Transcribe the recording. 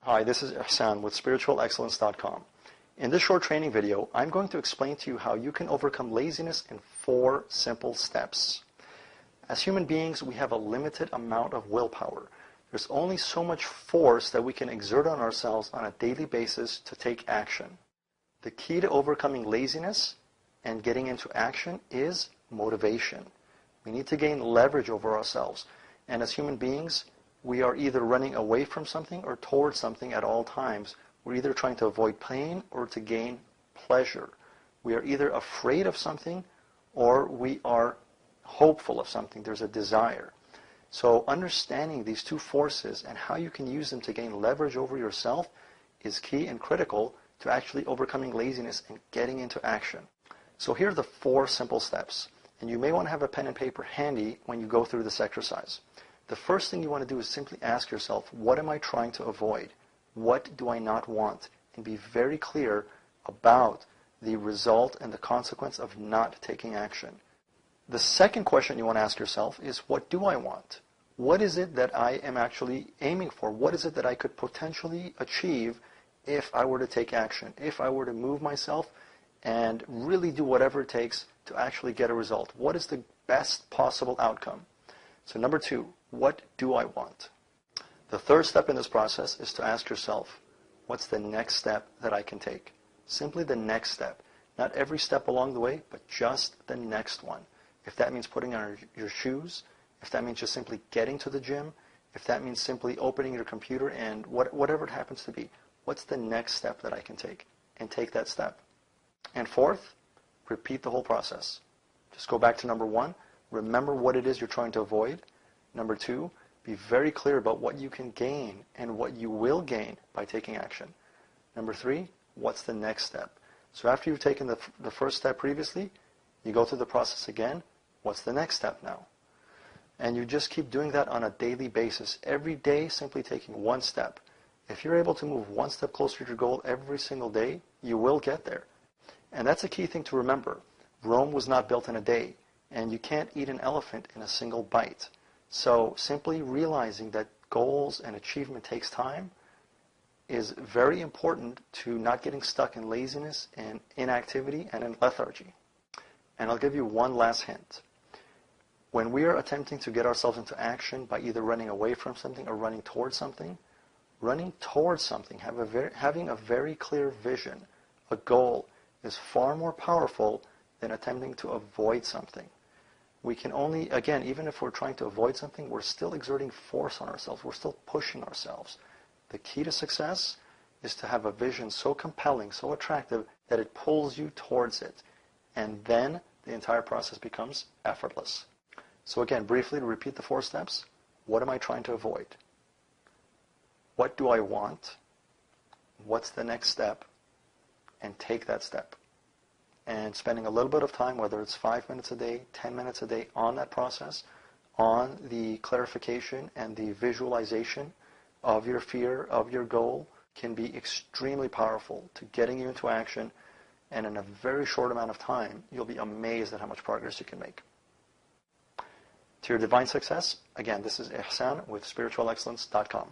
Hi, this is Ihsan with spiritualexcellence.com. In this short training video, I'm going to explain to you how you can overcome laziness in 4 simple steps. As human beings, we have a limited amount of willpower. There's only so much force that we can exert on ourselves on a daily basis to take action. The key to overcoming laziness and getting into action is motivation. We need to gain leverage over ourselves. And as human beings, we are either running away from something or towards something at all times. We're either trying to avoid pain or to gain pleasure. We are either afraid of something or we are hopeful of something. There's a desire. So understanding these 2 forces and how you can use them to gain leverage over yourself is key and critical to actually overcoming laziness and getting into action. So here are the 4 simple steps. And you may want to have a pen and paper handy when you go through this exercise. The first thing you want to do is simply ask yourself, what am I trying to avoid? What do I not want? And be very clear about the result and the consequence of not taking action. The second question you want to ask yourself is, what do I want? What is it that I am actually aiming for? What is it that I could potentially achieve if I were to take action? If I were to move myself and really do whatever it takes to actually get a result? What is the best possible outcome? So number 2, what do I want? The third step in this process is to ask yourself, what's the next step that I can take? Simply the next step. Not every step along the way, but just the next one. If that means putting on your shoes, if that means just simply getting to the gym, if that means simply opening your computer and whatever it happens to be, what's the next step that I can take? And take that step. And fourth, repeat the whole process. Just go back to number 1. Remember what it is you're trying to avoid. Number 2, be very clear about what you can gain and what you will gain by taking action. Number 3, what's the next step? So after you've taken the first step previously, you go through the process again. What's the next step now? And you just keep doing that on a daily basis. Every day, simply taking 1 step. If you're able to move 1 step closer to your goal every single day, you will get there. And that's a key thing to remember. Rome was not built in a day. And you can't eat an elephant in a single bite. So simply realizing that goals and achievement takes time is very important to not getting stuck in laziness and inactivity and in lethargy. And I'll give you one last hint. When we are attempting to get ourselves into action by either running away from something or running towards something, having a very clear vision, a goal, is far more powerful than attempting to avoid something. We can only, again, even if we're trying to avoid something, we're still exerting force on ourselves. We're still pushing ourselves. The key to success is to have a vision so compelling, so attractive, that it pulls you towards it. And then the entire process becomes effortless. So again, briefly to repeat the 4 steps. What am I trying to avoid? What do I want? What's the next step? And take that step. And spending a little bit of time, whether it's 5 minutes a day, 10 minutes a day, on that process, on the clarification and the visualization of your fear, of your goal, can be extremely powerful to getting you into action. And in a very short amount of time, you'll be amazed at how much progress you can make. To your divine success, again, this is Ihsan with spiritualexcellence.com.